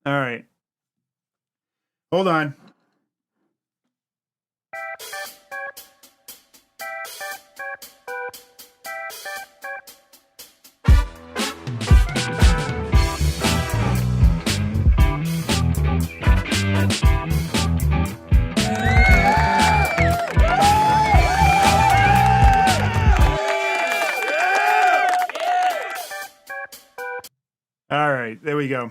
All right. Hold on. All right, there we go.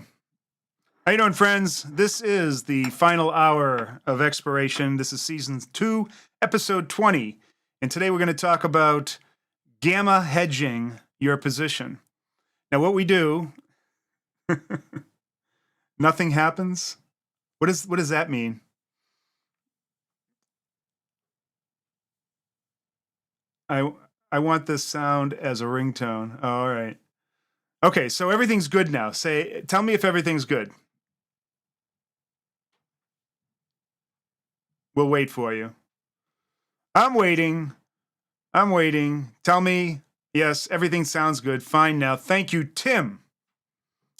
How you doing, friends? This is the final hour of Expiration. This is season 2, episode 20. And today we're going to talk about gamma hedging your position. Now, what we do, nothing happens. What does that mean? I want this sound as a ringtone. Oh, all right. Okay, so everything's good now. Tell me if everything's good. We'll wait for you. I'm waiting. Tell me, yes, everything sounds good. Fine now. Thank you, Tim.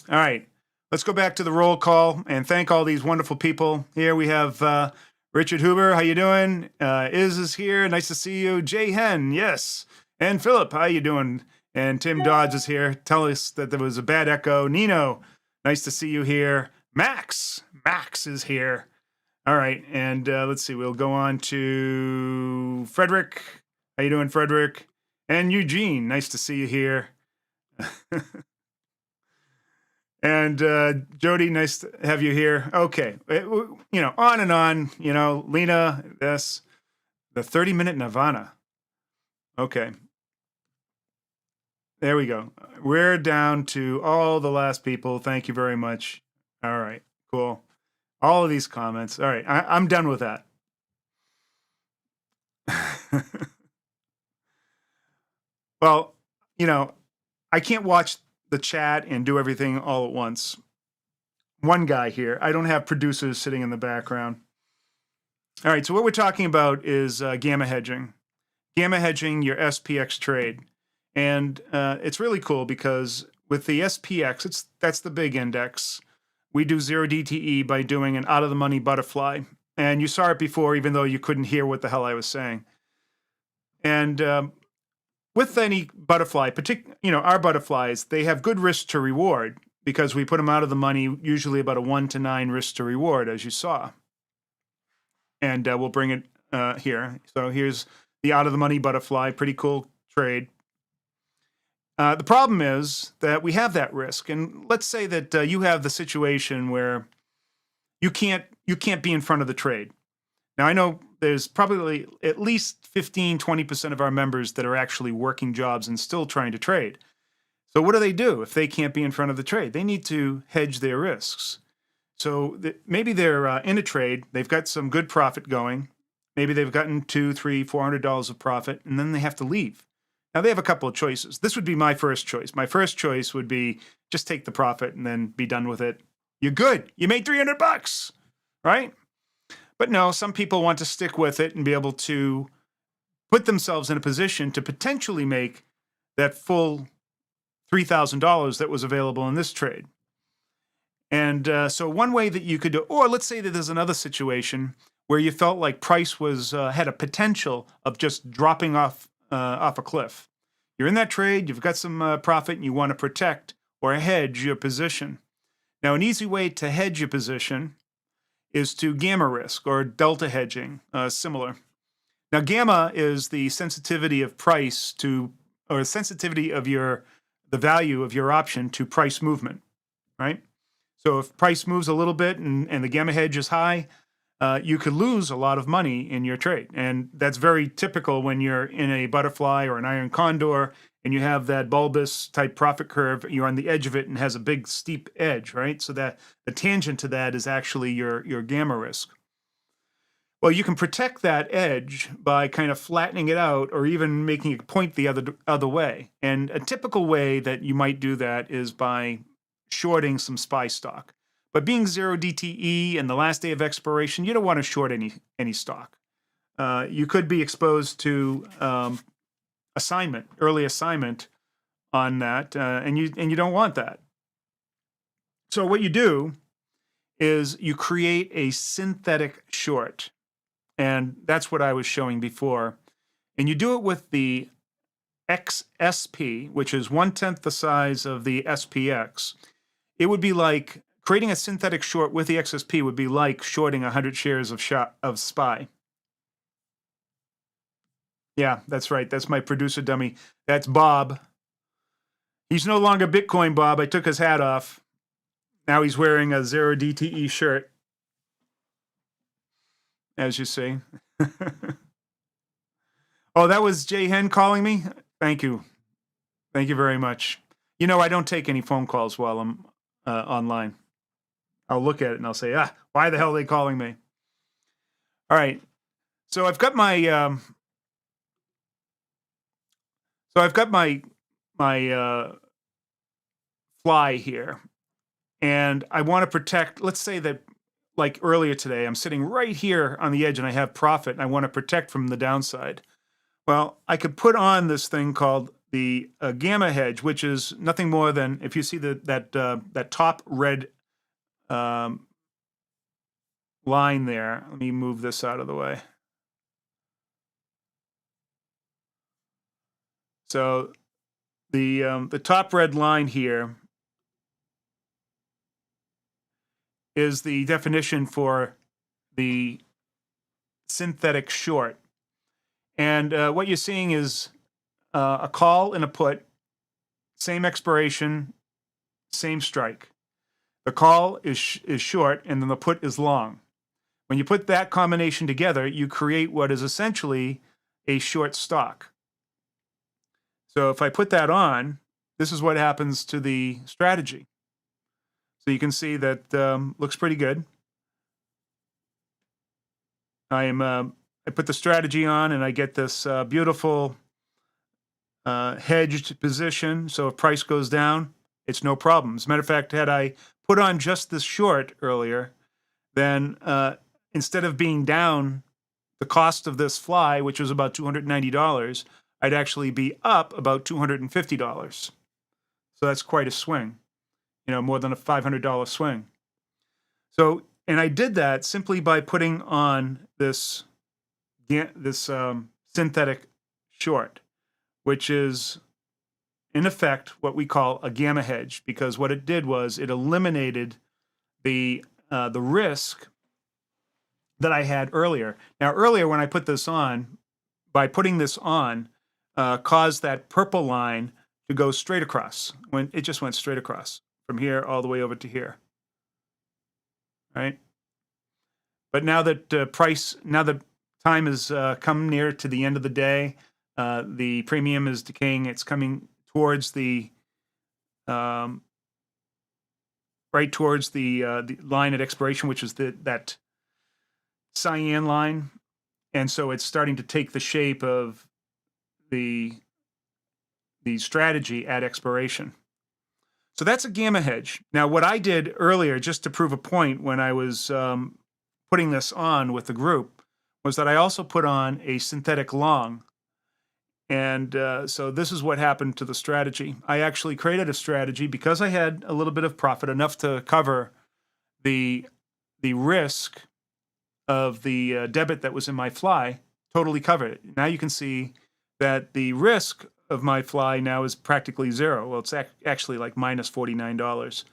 All right, let's go back to the roll call and thank all these wonderful people. Here we have Richard Huber. How you doing? Is here. Nice to see you. Jay Hen, yes. And Philip, how you doing? And Tim Dodds is here. Tell us that there was a bad echo. Nino, nice to see you here. Max is here. All right, and let's see. We'll go on to Frederick. How you doing, Frederick? And Eugene, nice to see you here. And Jody, nice to have you here. Okay, on and on. Lena, yes, the 30-minute Nirvana. Okay. There we go. We're down to all the last people. Thank you very much. All right, cool. All of these comments. All right, I'm done with that. Well, I can't watch the chat and do everything all at once. One guy here. I don't have producers sitting in the background. All right, so what we're talking about is gamma hedging. Gamma hedging your SPX trade. And it's really cool because with the SPX, that's the big index. We do 0 DTE by doing an out-of-the-money butterfly. And you saw it before, even though you couldn't hear what the hell I was saying. And with any butterfly, our butterflies, they have good risk to reward because we put them out of the money, usually about a 1 to 9 risk to reward, as you saw. And we'll bring it here. So here's the out-of-the-money butterfly, pretty cool trade. The problem is that we have that risk, and let's say that you have the situation where you can't be in front of the trade. Now, I know there's probably at least 15-20% of our members that are actually working jobs and still trying to trade. So what do they do if they can't be in front of the trade? They need to hedge their risks. So maybe they're in a trade, they've got some good profit going, maybe they've gotten $200, $300, $400 of profit, and then they have to leave. Now, they have a couple of choices. This would be my first choice. My first choice would be just take the profit and then be done with it. You're good. You made $300, right? But no, some people want to stick with it and be able to put themselves in a position to potentially make that full $3,000 that was available in this trade. And so one way that you could do, or let's say that there's another situation where you felt like price was had a potential of just dropping off a cliff. You're in that trade, you've got some profit, and you want to protect or hedge your position. Now, an easy way to hedge your position is to gamma risk or delta hedging, similar. Now, gamma is the sensitivity of price to, or sensitivity of the value of your option to price movement, right? So if price moves a little bit and the gamma hedge is high, you could lose a lot of money in your trade. And that's very typical when you're in a butterfly or an iron condor and you have that bulbous type profit curve. You're on the edge of it and has a big steep edge, right? So that the tangent to that is actually your gamma risk. Well, you can protect that edge by kind of flattening it out or even making it point the other way. And a typical way that you might do that is by shorting some SPY stock. But being 0 DTE and the last day of expiration, you don't want to short any stock. You could be exposed to early assignment on that, and you don't want that. So what you do is you create a synthetic short. And that's what I was showing before. And you do it with the XSP, which is 1/10 the size of the SPX. It would be like creating a synthetic short with the XSP would be like shorting 100 shares of SPY. Yeah, that's right. That's my producer dummy. That's Bob. He's no longer Bitcoin Bob. I took his hat off. Now he's wearing a 0 DTE shirt, as you see. Oh, that was Jay Hen calling me? Thank you. Thank you very much. You know, I don't take any phone calls while I'm online. I'll look at it and I'll say, why the hell are they calling me? All right. So I've got my fly here, and I want to protect. Let's say that, like earlier today, I'm sitting right here on the edge and I have profit and I want to protect from the downside. Well, I could put on this thing called the gamma hedge, which is nothing more than, if you see that top red line there. Let me move this out of the way. So the top red line here is the definition for the synthetic short. And what you're seeing is a call and a put, same expiration, same strike. The call is short, and then the put is long. When you put that combination together, you create what is essentially a short stock. So if I put that on, this is what happens to the strategy. So you can see that looks pretty good. I put the strategy on, and I get this beautiful hedged position. So if price goes down, it's no problem. As a matter of fact, had I put on just this short earlier, then instead of being down the cost of this fly, which was about $290, I'd actually be up about $250. So that's quite a swing, more than a $500 swing. So, and I did that simply by putting on this synthetic short, which is in effect what we call a gamma hedge, because what it did was it eliminated the risk that I had earlier. Now, earlier when I put this on, by putting this on, caused that purple line to go straight across. When it just went straight across from here all the way over to here. Right? But now that now that time has come near to the end of the day, the premium is decaying. It's coming towards the right towards the line at expiration, which is that cyan line, and so it's starting to take the shape of the strategy at expiration. So that's a gamma hedge. Now, what I did earlier, just to prove a point when I was putting this on with the group, was that I also put on a synthetic long. And so this is what happened to the strategy. I actually created a strategy because I had a little bit of profit, enough to cover the risk of the debit that was in my fly, totally covered it. Now you can see that the risk of my fly now is practically zero. Well, it's actually like minus $49.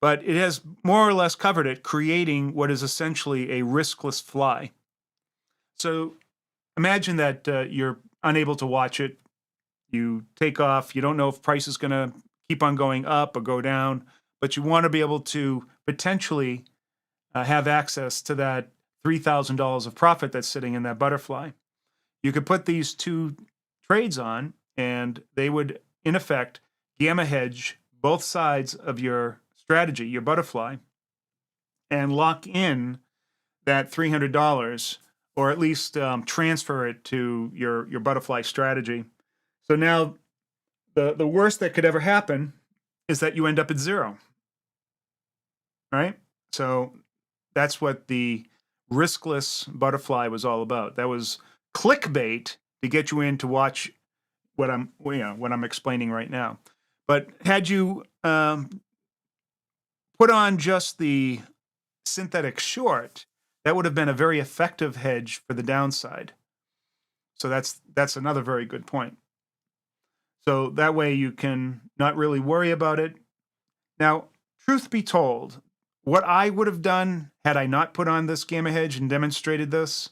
But it has more or less covered it, creating what is essentially a riskless fly. So imagine that you're unable to watch it. You take off. You don't know if price is going to keep on going up or go down, but you want to be able to potentially have access to that $3,000 of profit that's sitting in that butterfly. You could put these two trades on, and they would, in effect, gamma hedge both sides of your strategy, your butterfly, and lock in that $300, or at least transfer it to your butterfly strategy. So now the worst that could ever happen is that you end up at zero, right? So that's what the riskless butterfly was all about. That was clickbait to get you in to watch what I'm explaining right now. But had you put on just the synthetic short, that would have been a very effective hedge for the downside. So that's another very good point. So that way you can not really worry about it. Now, truth be told, what I would have done had I not put on this gamma hedge and demonstrated this,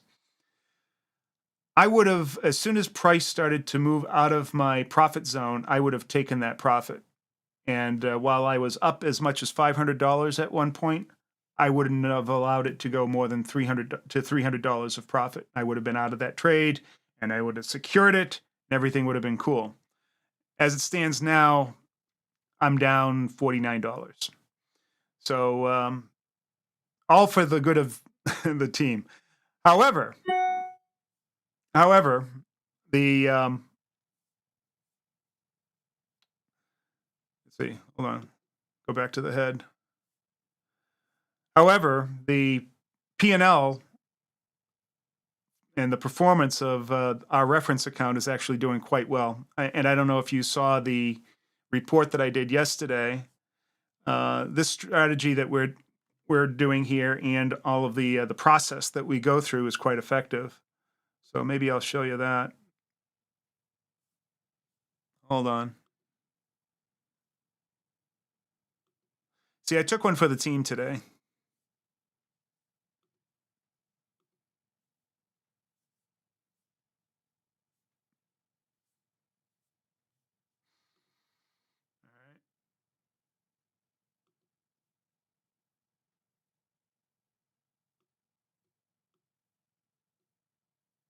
I would have, as soon as price started to move out of my profit zone, I would have taken that profit. And while I was up as much as $500 at one point, I wouldn't have allowed it to go more than $300 of profit. I would have been out of that trade, and I would have secured it, and everything would have been cool. As it stands now, I'm down $49. So all for the good of the team. However, the let's see, hold on, go back to the head. However, the P&L and the performance of our reference account is actually doing quite well. And I don't know if you saw the report that I did yesterday. This strategy that we're doing here and all of the process that we go through is quite effective. So maybe I'll show you that. Hold on. See, I took one for the team today.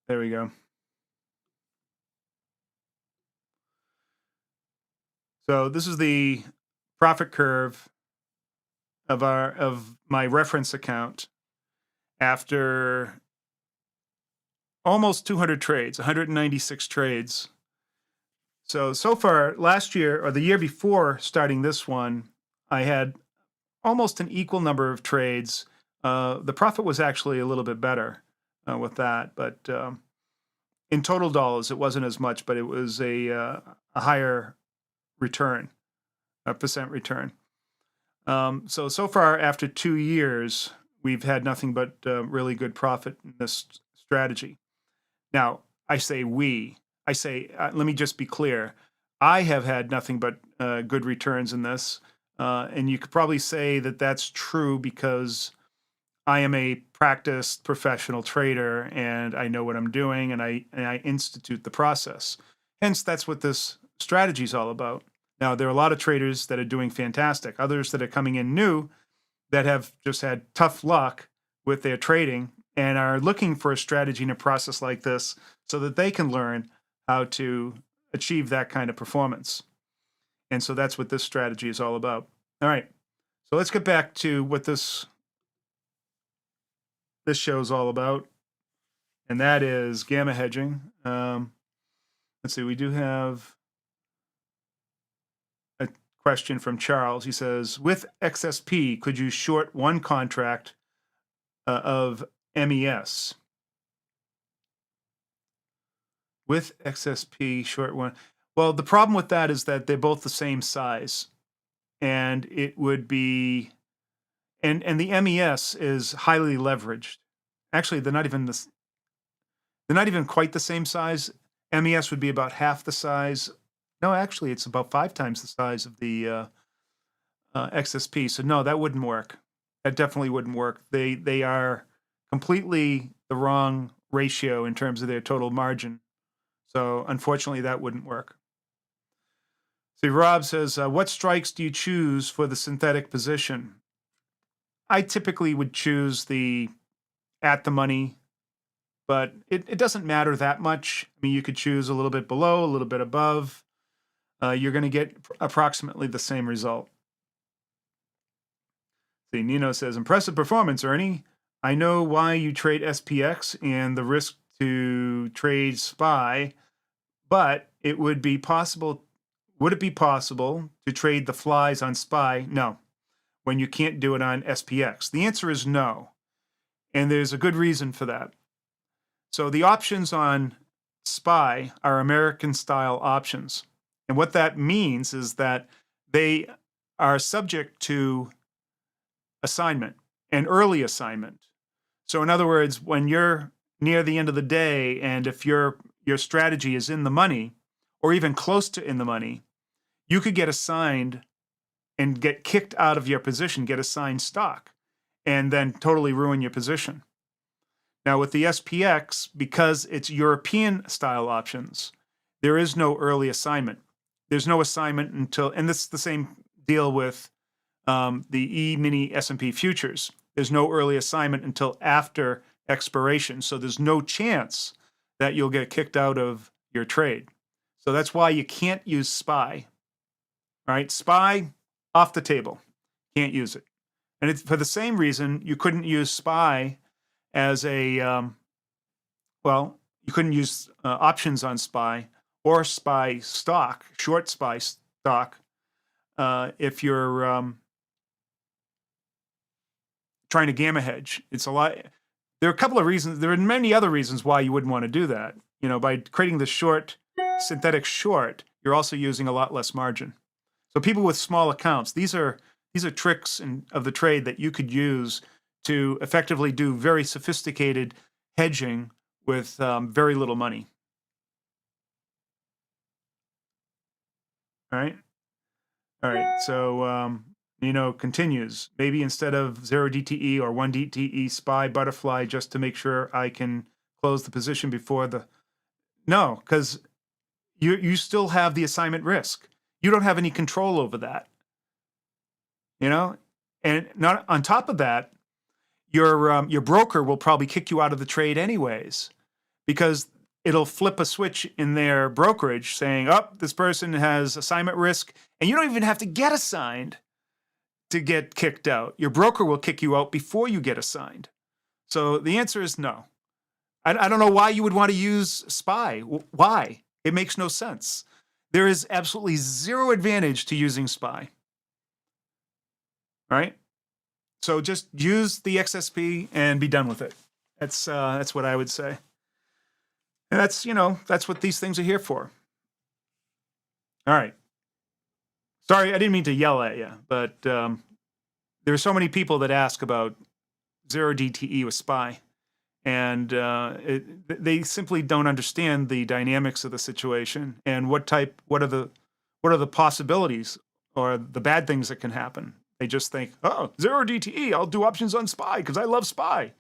There we go. So this is the profit curve of my reference account after almost 200 trades, 196 trades. So far last year or the year before starting this one, I had almost an equal number of trades. The profit was actually a little bit better with that, but in total dollars, it wasn't as much, but it was a higher return, a percent return. So far after 2 years, we've had nothing but really good profit in this strategy. Now, I say let me just be clear. I have had nothing but good returns in this. And you could probably say that that's true because I am a practiced professional trader and I know what I'm doing and I institute the process. Hence, that's what this strategy is all about. Now, there are a lot of traders that are doing fantastic, others that are coming in new that have just had tough luck with their trading and are looking for a strategy and a process like this so that they can learn how to achieve that kind of performance. And so that's what this strategy is all about. All right, so let's get back to what this show is all about, and that is gamma hedging. Let's see, we do have a question from Charles. He says, with XSP, could you short one contract of MES? With XSP, short one. Well, the problem with that is that they're both the same size. And it would be, and the MES is highly leveraged. Actually, they're not even quite the same size. MES would be about half the size. No, actually, it's about 5 times the size of the XSP. So no, that wouldn't work. That definitely wouldn't work. They are completely the wrong ratio in terms of their total margin. So unfortunately, that wouldn't work. See, Rob says, what strikes do you choose for the synthetic position? I typically would choose the at the money, but it doesn't matter that much. I mean, you could choose a little bit below, a little bit above. You're going to get approximately the same result. See, Nino says, impressive performance, Ernie. I know why you trade SPX and the risk to trade SPY, but it would be possible. Would it be possible to trade the flies on SPY? No, when you can't do it on SPX. The answer is no, and there's a good reason for that. So the options on SPY are American-style options, and what that means is that they are subject to assignment, an early assignment. So in other words, when you're near the end of the day, and if your strategy is in the money, or even close to in the money, you could get assigned and get kicked out of your position, get assigned stock, and then totally ruin your position. Now with the SPX, because it's European style options, there is no early assignment. There's no assignment until, and this is the same deal with the E-mini S&P futures. There's no early assignment until after expiration. So there's no chance that you'll get kicked out of your trade. So that's why you can't use SPY, right? SPY, off the table. Can't use it. And it's for the same reason you couldn't use SPY as a, well, you couldn't use options on SPY or SPY stock, short SPY stock, if you're trying to gamma hedge. It's a lot. There are a couple of reasons. There are many other reasons why you wouldn't want to do that. You know, by creating the short, synthetic short, you're also using a lot less margin. So people with small accounts, these are tricks of the trade that you could use to effectively do very sophisticated hedging with very little money. All right. All right. So, continues. Maybe instead of 0 DTE or 1 DTE, SPY butterfly, just to make sure I can close the position before the. No, because you still have the assignment risk. You don't have any control over that. And not on top of that, your broker will probably kick you out of the trade anyways, because it'll flip a switch in their brokerage saying, oh, this person has assignment risk, and you don't even have to get assigned to get kicked out. Your broker will kick you out before you get assigned. So the answer is no. I don't know why you would want to use SPY. Why? It makes no sense. There is absolutely zero advantage to using SPY. All right? So just use the XSP and be done with it. That's what I would say. And that's what these things are here for. All right. Sorry, I didn't mean to yell at you, but there are so many people that ask about 0 DTE with SPY, and they simply don't understand the dynamics of the situation and what are the possibilities or the bad things that can happen. They just think, oh, 0 DTE, I'll do options on SPY because I love SPY.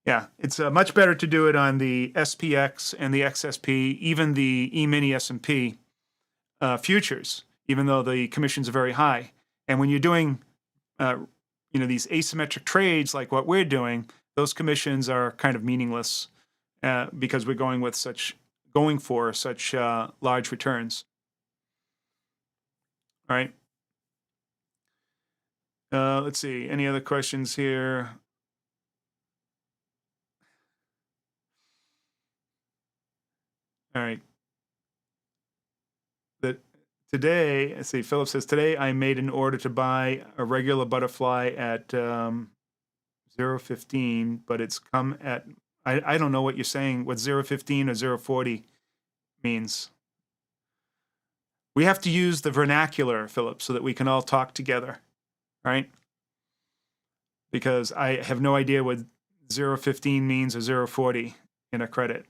Yeah, it's much better to do it on the SPX and the XSP, even the E-mini S&P futures, even though the commissions are very high. And when you're doing, these asymmetric trades like what we're doing, those commissions are kind of meaningless because we're going for such large returns. All right. Let's see. Any other questions here? All right. Today, let's see, Philip says, today I made an order to buy a regular butterfly at 0.15, but it's come at, I don't know what you're saying, what 0.15 or 0.40 means. We have to use the vernacular, Philip, so that we can all talk together, right? Because I have no idea what 0.15 means or 0.40 in a credit.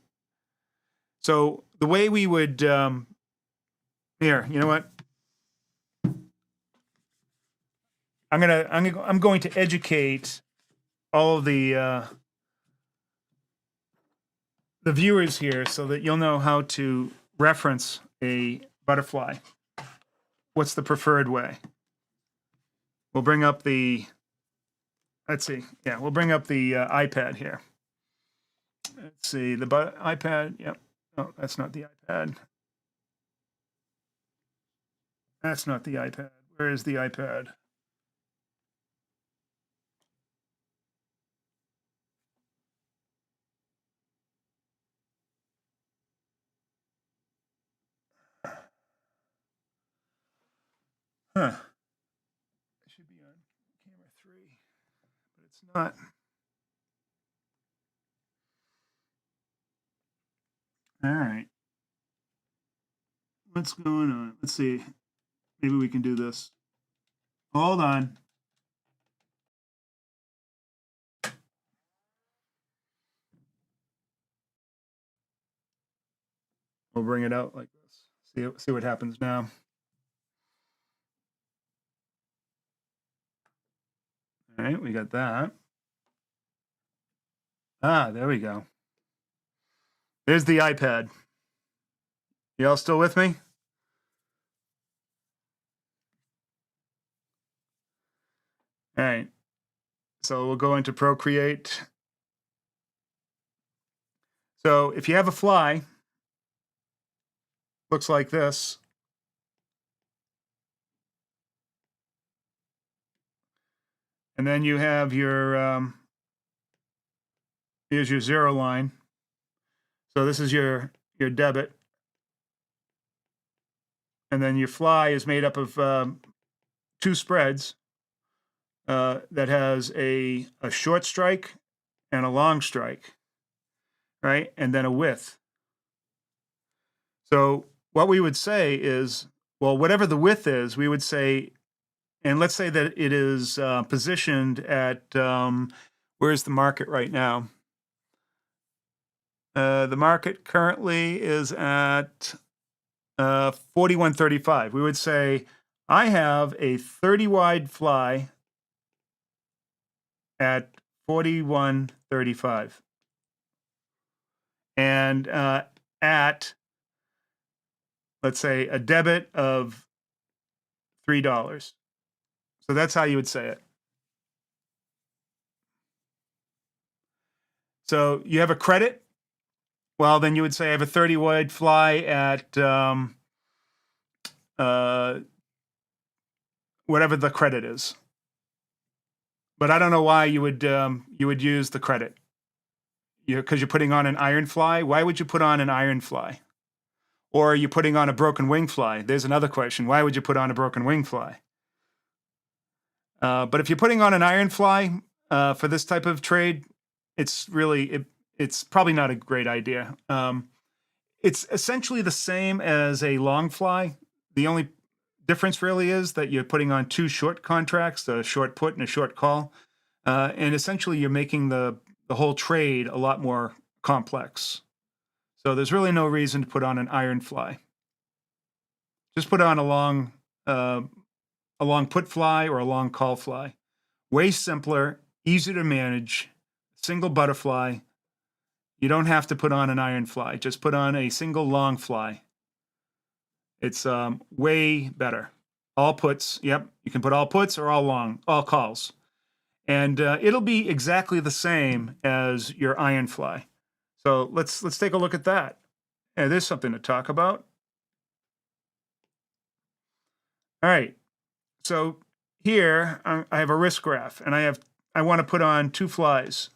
So the way we would, here, you know what? I'm going to educate all of the viewers here so that you'll know how to reference a butterfly. What's the preferred way? We'll bring up the, let's see. Yeah, we'll bring up the iPad here. Let's see, the iPad. Yep. Oh, that's not the iPad. That's not the iPad. Where is the iPad? Huh. It should be on camera 3, but it's not. All right. What's going on? Let's see. Maybe we can do this. Hold on. We'll bring it out like this. See what happens now. All right, we got that. Ah, there we go. There's the iPad. Y'all still with me? All right. So we'll go into Procreate. So if you have a fly, looks like this. And then you have your, here's your zero line. So this is your debit. And then your fly is made up of two spreads that has a short strike and a long strike, right? And then a width. So what we would say is, well, whatever the width is, we would say, and let's say that it is positioned at, where's the market right now? The market currently is at 41.35. We would say, I have a 30 wide fly at 41.35. And at, let's say, a debit of $3. So that's how you would say it. So you have a credit. Well, then you would say I have a 30 wide fly at whatever the credit is. But I don't know why you would use the credit. Because you're putting on an iron fly. Why would you put on an iron fly? Or are you putting on a broken wing fly? There's another question. Why would you put on a broken wing fly? But if you're putting on an iron fly for this type of trade, it's really it's probably not a great idea. It's essentially the same as a long fly. The only difference really is that you're putting on two short contracts, a short put and a short call. And essentially you're making the whole trade a lot more complex. So there's really no reason to put on an iron fly. Just put on a long put fly or a long call fly. Way simpler, easy to manage, single butterfly. You don't have to put on an iron fly. Just put on a single long fly. It's way better. All puts. Yep, you can put all puts or all calls. And it'll be exactly the same as your iron fly. So let's take a look at that. And there's something to talk about. All right. So here I have a risk graph, and I want to put on two flies.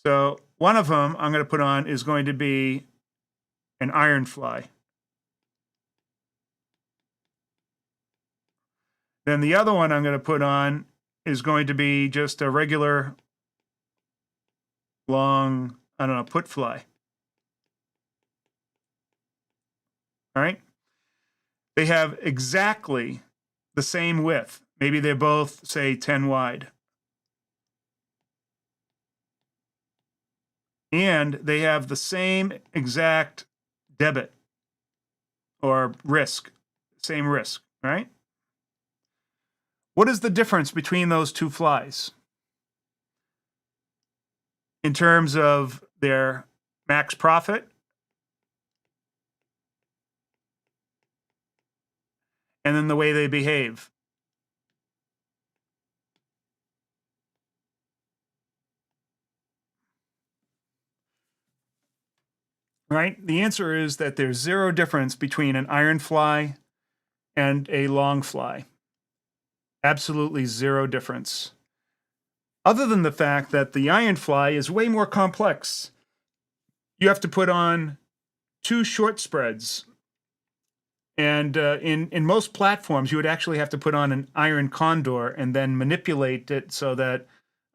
So one of them I'm going to put on is going to be an iron fly. Then the other one I'm going to put on is going to be just a regular long, I don't know, put fly. All right. They have exactly the same width. Maybe they're both, say, 10 wide. And they have the same exact debit or risk, same risk, right? What is the difference between those two flies in terms of their max profit and then the way they behave? Right? The answer is that there's zero difference between an iron fly and a long fly. Absolutely zero difference. Other than the fact that the iron fly is way more complex. You have to put on two short spreads. And in most platforms, you would actually have to put on an iron condor and then manipulate it so that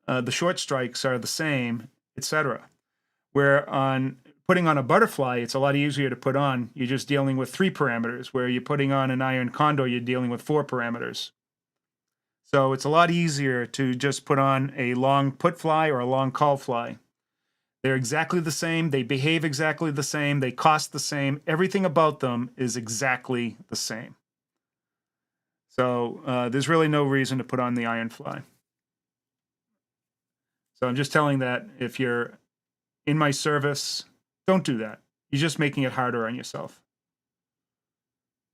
the short strikes are the same, etc. Where on putting on a butterfly, it's a lot easier to put on. You're just dealing with 3 parameters, where you're putting on an iron condor, you're dealing with 4 parameters. So it's a lot easier to just put on a long put fly or a long call fly. They're exactly the same. They behave exactly the same. They cost the same. Everything about them is exactly the same. So there's really no reason to put on the iron fly. So I'm just telling that if you're in my service, don't do that. You're just making it harder on yourself.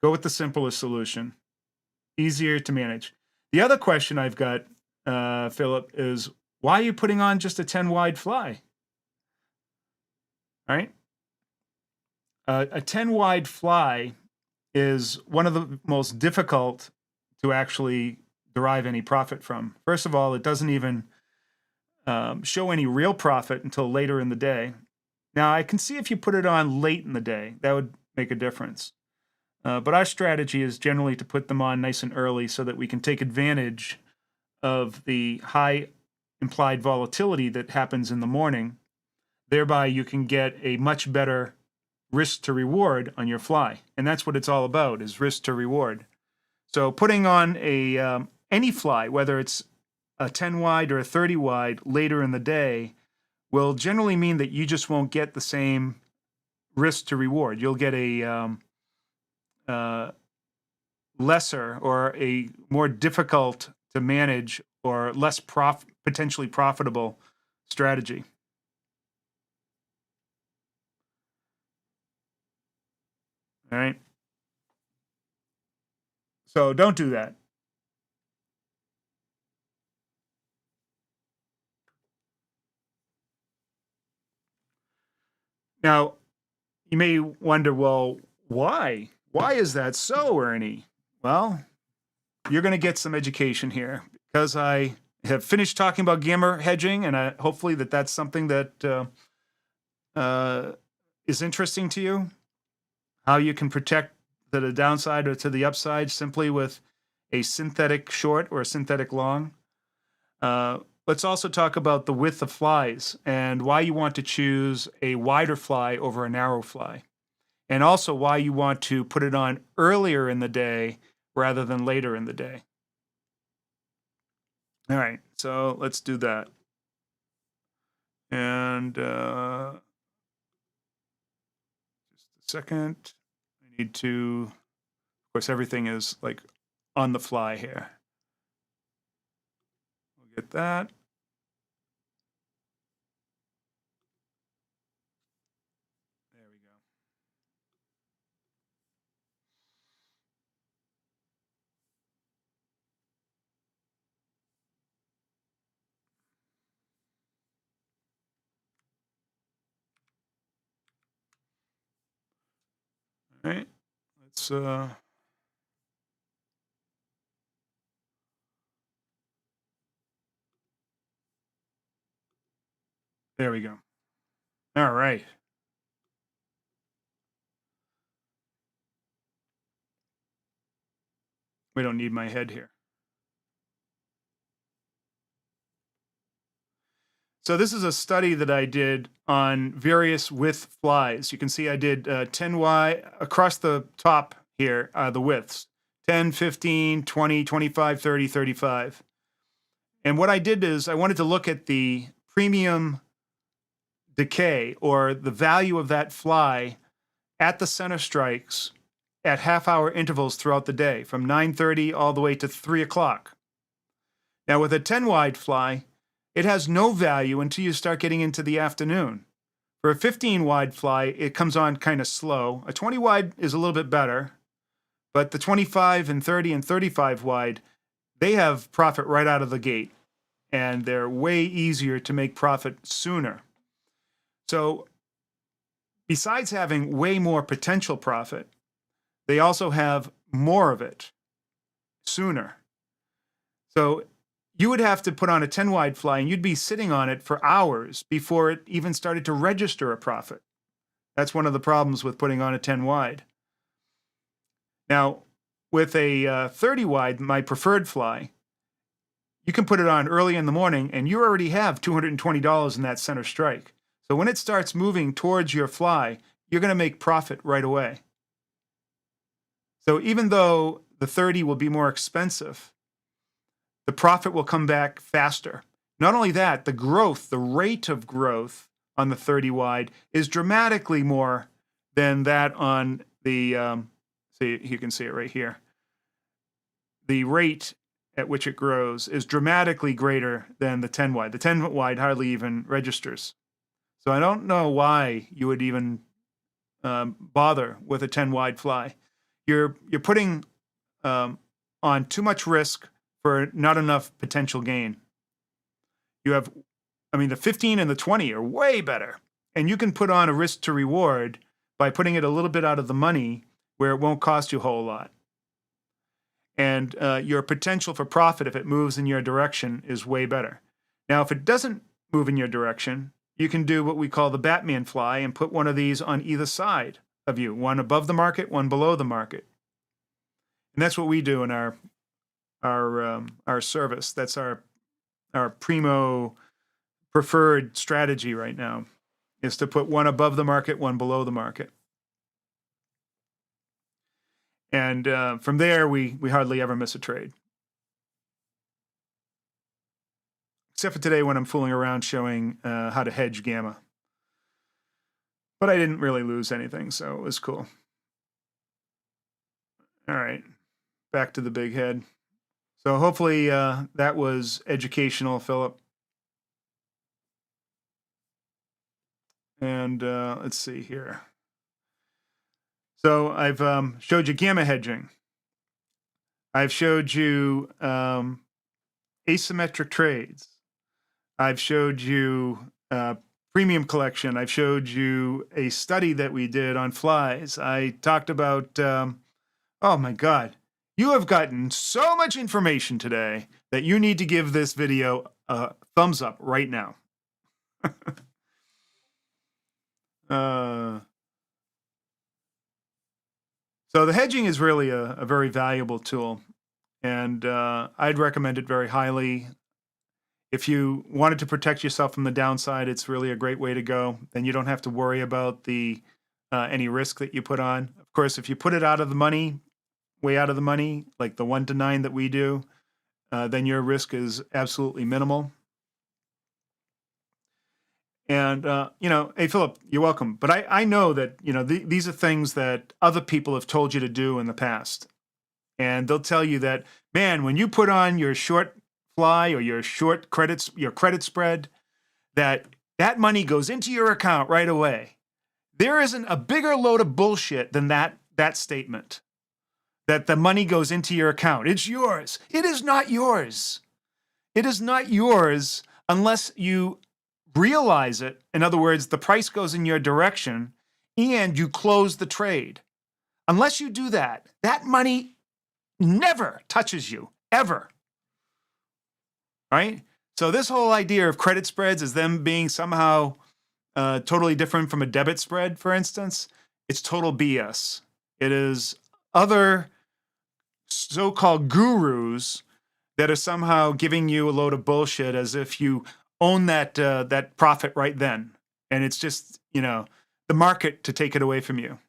Go with the simplest solution. Easier to manage. The other question I've got, Philip, is why are you putting on just a 10 wide fly? All right. A 10 wide fly is one of the most difficult to actually derive any profit from. First of all, it doesn't even show any real profit until later in the day. Now, I can see if you put it on late in the day, that would make a difference. But our strategy is generally to put them on nice and early so that we can take advantage of the high implied volatility that happens in the morning. Thereby, you can get a much better risk to reward on your fly. And that's what it's all about, is risk to reward. So putting on a any fly, whether it's a 10 wide or a 30 wide later in the day, will generally mean that you just won't get the same risk to reward. You'll get a lesser or a more difficult to manage or less potentially profitable strategy. All right. So don't do that. Now, you may wonder, well, why? Why is that so, Ernie? Well, you're going to get some education here because I have finished talking about gamma hedging, and hopefully that's something that is interesting to you. How you can protect to the downside or to the upside simply with a synthetic short or a synthetic long. Let's also talk about the width of flies and why you want to choose a wider fly over a narrow fly. And also why you want to put it on earlier in the day rather than later in the day. All right, so let's do that. And just a second. I need to, of course, everything is like on the fly here. We'll get that. There we go. All right, let's there we go. All right. We don't need my head here. So this is a study that I did on various width flies. You can see I did 10Y across the top here, the widths, 10, 15, 20, 25, 30, 35. And what I did is I wanted to look at the premium decay or the value of that fly at the center strikes at half-hour intervals throughout the day, from 9:30 all the way to 3 o'clock. Now, with a 10-wide fly, it has no value until you start getting into the afternoon. For a 15-wide fly, it comes on kind of slow. A 20-wide is a little bit better, but the 25 and 30 and 35-wide, they have profit right out of the gate, and they're way easier to make profit sooner. So besides having way more potential profit, they also have more of it sooner. So you would have to put on a 10-wide fly, and you'd be sitting on it for hours before it even started to register a profit. That's one of the problems with putting on a 10-wide. Now, with a 30-wide, my preferred fly, you can put it on early in the morning, and you already have $220 in that center strike. So when it starts moving towards your fly, you're going to make profit right away. So even though the 30 will be more expensive, the profit will come back faster. Not only that, the growth, the rate of growth on the 30 wide is dramatically more than that on the, see, you can see it right here. The rate at which it grows is dramatically greater than the 10 wide. The 10 wide hardly even registers. So I don't know why you would even bother with a 10 wide fly. You're putting on too much risk for not enough potential gain. You have, I mean, the 15 and the 20 are way better. And you can put on a risk to reward by putting it a little bit out of the money where it won't cost you a whole lot. And your potential for profit, if it moves in your direction, is way better. Now, if it doesn't move in your direction, you can do what we call the Batman fly and put one of these on either side of you, one above the market, one below the market. And that's what we do in our service. That's our primo preferred strategy right now, is to put one above the market, one below the market. And from there, we hardly ever miss a trade. Except for today when I'm fooling around showing how to hedge gamma. But I didn't really lose anything, so it was cool. All right, back to the big head. So hopefully that was educational, Philip. And let's see here. So I've showed you gamma hedging. I've showed you asymmetric trades. I've showed you premium collection. I've showed you a study that we did on flies. I talked about, oh my God, you have gotten so much information today that you need to give this video a thumbs up right now. So the hedging is really a very valuable tool, and I'd recommend it very highly. If you wanted to protect yourself from the downside, it's really a great way to go. Then you don't have to worry about the any risk that you put on. Of course, if you put it out of the money, way out of the money, like the 1 to 9 that we do, then your risk is absolutely minimal. And, hey, Philip, you're welcome. But I know that, these are things that other people have told you to do in the past. And they'll tell you that, man, when you put on your short fly or your short credits, your credit spread, that money goes into your account right away. There isn't a bigger load of bullshit than that statement, that the money goes into your account. It's yours. It is not yours. It is not yours unless you realize it. In other words, the price goes in your direction and you close the trade. Unless you do that, that money never touches you, ever. Right? So this whole idea of credit spreads as them being somehow totally different from a debit spread, for instance, it's total BS. It is other so-called gurus that are somehow giving you a load of bullshit as if you own that profit right then. And it's just, the market to take it away from you.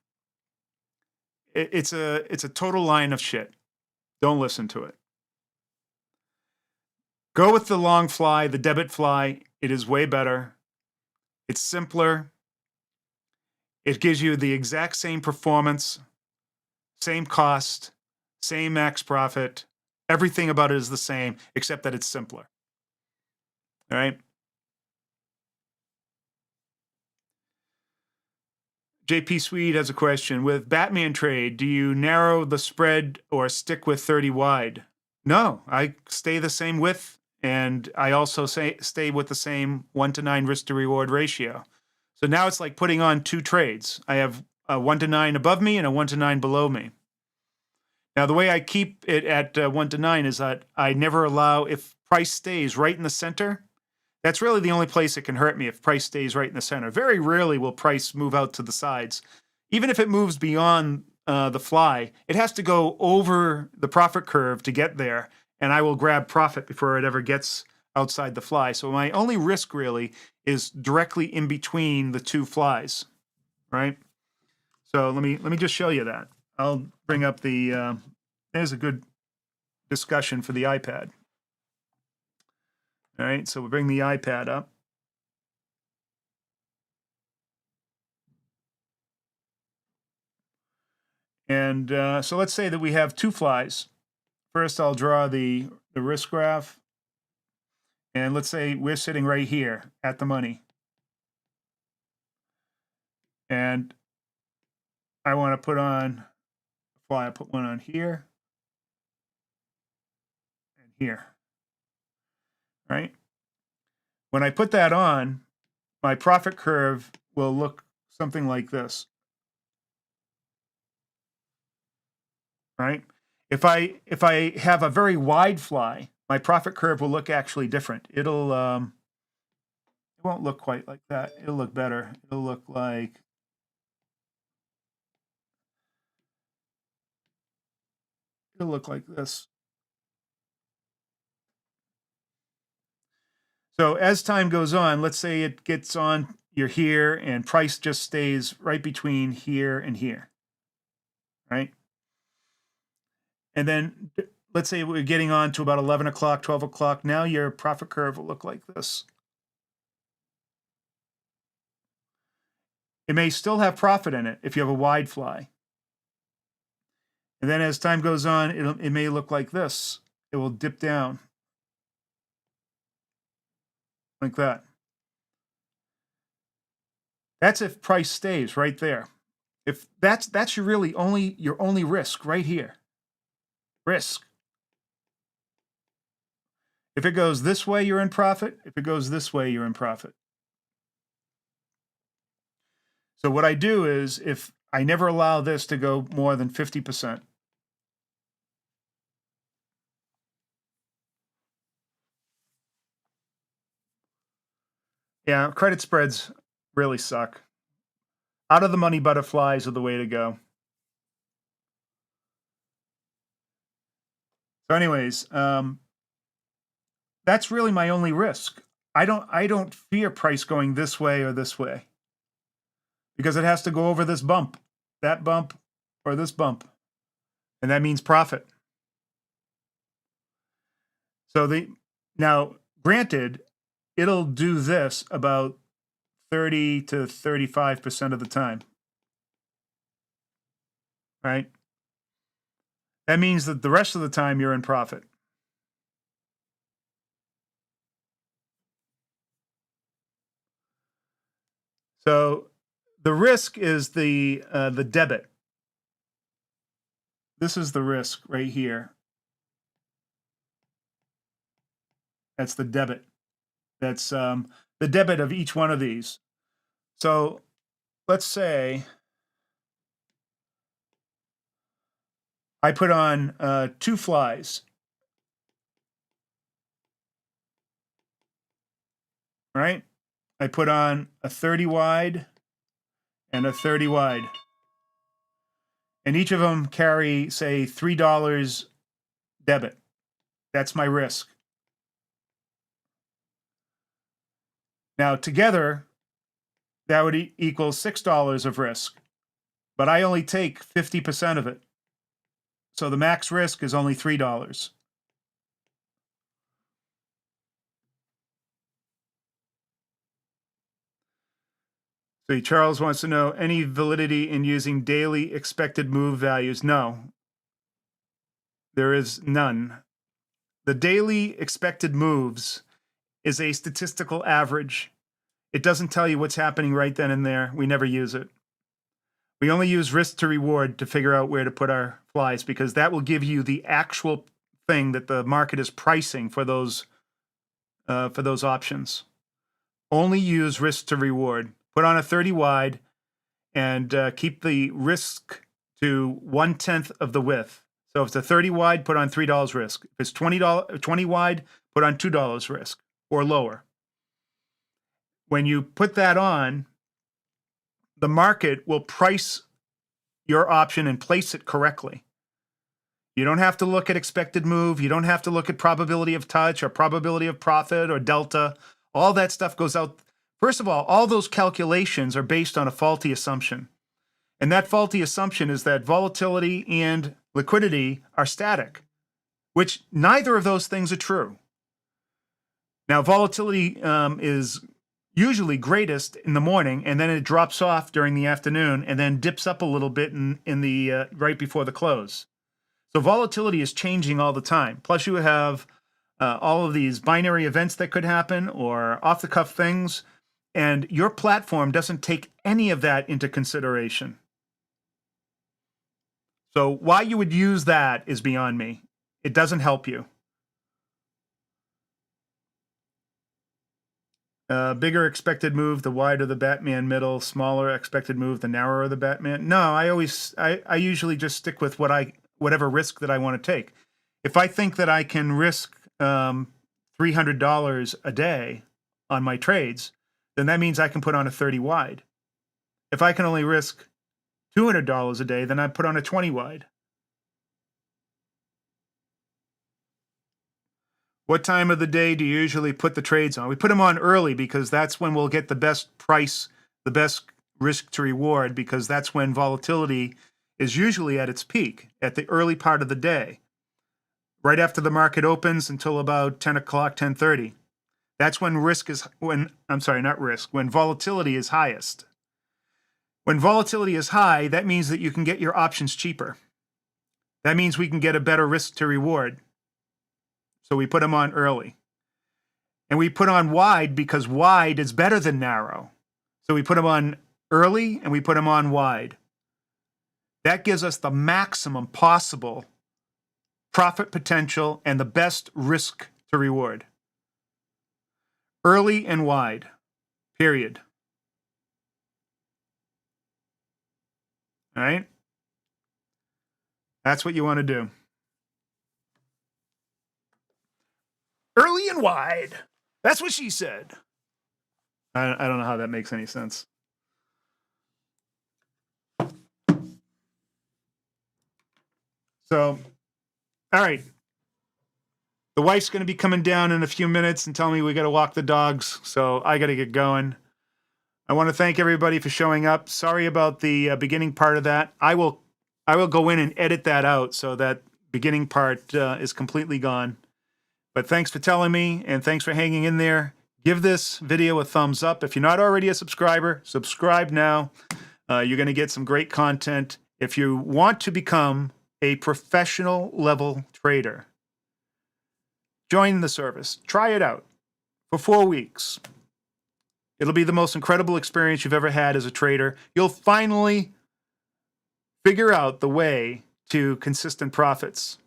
It's a total line of shit. Don't listen to it. Go with the long fly, the debit fly. It is way better. It's simpler. It gives you the exact same performance, same cost, same max profit. Everything about it is the same, except that it's simpler. All right? JP Swede has a question. With Batman trade, do you narrow the spread or stick with 30 wide? No, I stay the same width, and I also stay with the same 1 to 9 risk to reward ratio. So now it's like putting on 2 trades. I have a 1 to 9 above me and a 1 to 9 below me. Now, the way I keep it at 1 to 9 is that I never allow, if price stays right in the center, that's really the only place it can hurt me, if price stays right in the center. Very rarely will price move out to the sides. Even if it moves beyond the fly, it has to go over the profit curve to get there, and I will grab profit before it ever gets outside the fly. So my only risk really is directly in between the 2 flies, right? So let me just show you that. I'll bring up the, there's a good discussion for the iPad. All right, so we'll bring the iPad up. And so let's say that we have two flies. First, I'll draw the risk graph. And let's say we're sitting right here at the money. And I want to put on a fly. I put one on here and here. Right? When I put that on, my profit curve will look something like this. Right? If I have a very wide fly, my profit curve will look actually different. It won't look quite like that. It'll look better. It'll look like this. So as time goes on, let's say it gets on, you're here, and price just stays right between here and here, right? And then let's say we're getting on to about 11 o'clock, 12 o'clock. Now your profit curve will look like this. It may still have profit in it if you have a wide fly. And then as time goes on, it may look like this. It will dip down like that. That's if price stays right there. If that's your only risk right here. Risk. If it goes this way, you're in profit. If it goes this way, you're in profit. So what I do is, if I never allow this to go more than 50%. Yeah, credit spreads really suck. Out of the money butterflies are the way to go. So anyways, that's really my only risk. I don't fear price going this way or this way, because it has to go over this bump, that bump, or this bump, and that means profit. So now, granted, it'll do this about 30 to 35% of the time, right? That means that the rest of the time you're in profit. So the risk is the debit. This is the risk right here. That's the debit. That's the debit of each one of these. So let's say I put on two flies. Right? I put on a 30 wide and a 30 wide. And each of them carry, say, $3 debit. That's my risk. Now, together, that would equal $6 of risk. But I only take 50% of it. So the max risk is only $3. So Charles wants to know, any validity in using daily expected move values? No, there is none. The daily expected moves is a statistical average. It doesn't tell you what's happening right then and there. We never use it. We only use risk to reward to figure out where to put our flies, because that will give you the actual thing that the market is pricing for those options. Only use risk to reward. Put on a 30 wide and keep the risk to 1/10 of the width. So if it's a 30 wide, put on $3 risk. If it's 20 wide, put on $2 risk or lower. When you put that on, the market will price your option and place it correctly. You don't have to look at expected move. You don't have to look at probability of touch or probability of profit or delta. All that stuff goes out. First of all those calculations are based on a faulty assumption. And that faulty assumption is that volatility and liquidity are static, which neither of those things are true. Now, volatility is usually greatest in the morning, and then it drops off during the afternoon, and then dips up a little bit in the right before the close. So volatility is changing all the time. Plus, you have all of these binary events that could happen or off-the-cuff things, and your platform doesn't take any of that into consideration. So why you would use that is beyond me. It doesn't help you. Bigger expected move, the wider the Batman middle. Smaller expected move, the narrower the Batman. No, I usually just stick with whatever risk that I want to take. If I think that I can risk $300 a day on my trades, then that means I can put on a 30 wide. If I can only risk $200 a day, then I put on a 20 wide. What time of the day do you usually put the trades on? We put them on early because that's when we'll get the best price, the best risk to reward, because that's when volatility is usually at its peak, at the early part of the day, right after the market opens until about 10 o'clock, 10:30. That's when when volatility is highest. When volatility is high, that means that you can get your options cheaper. That means we can get a better risk to reward. So we put them on early. And we put on wide because wide is better than narrow. So we put them on early and we put them on wide. That gives us the maximum possible profit potential and the best risk to reward. Early and wide, period. All right? That's what you want to do. Early and wide. That's what she said. I don't know how that makes any sense. So, all right. The wife's going to be coming down in a few minutes and telling me we got to walk the dogs. So I got to get going. I want to thank everybody for showing up. Sorry about the beginning part of that. I will go in and edit that out so that beginning part is completely gone. But thanks for telling me, and thanks for hanging in there. Give this video a thumbs up. If you're not already a subscriber, subscribe now. You're going to get some great content. If you want to become a professional level trader, join the service. Try it out for 4 weeks. It'll be the most incredible experience you've ever had as a trader. You'll finally figure out the way to consistent profits.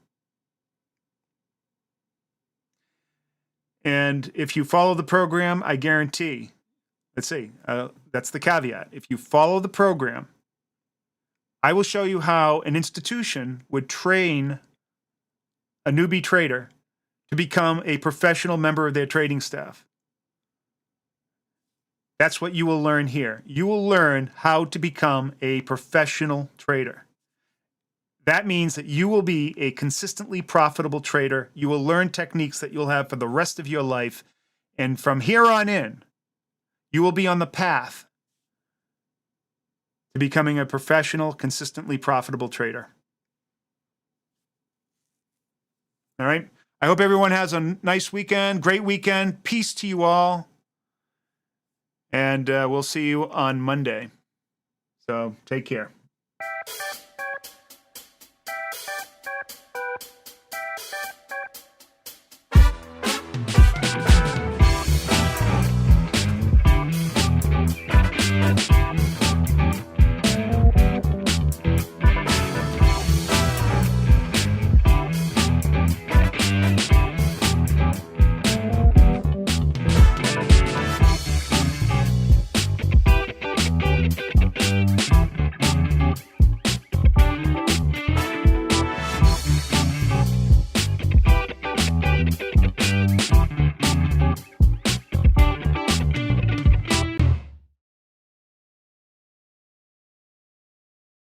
And if you follow the program, I guarantee, let's see, that's the caveat. If you follow the program, I will show you how an institution would train a newbie trader to become a professional member of their trading staff. That's what you will learn here. You will learn how to become a professional trader. That means that you will be a consistently profitable trader. You will learn techniques that you'll have for the rest of your life. And from here on in, you will be on the path to becoming a professional, consistently profitable trader. All right. I hope everyone has a nice weekend, great weekend. Peace to you all. And we'll see you on Monday. So take care.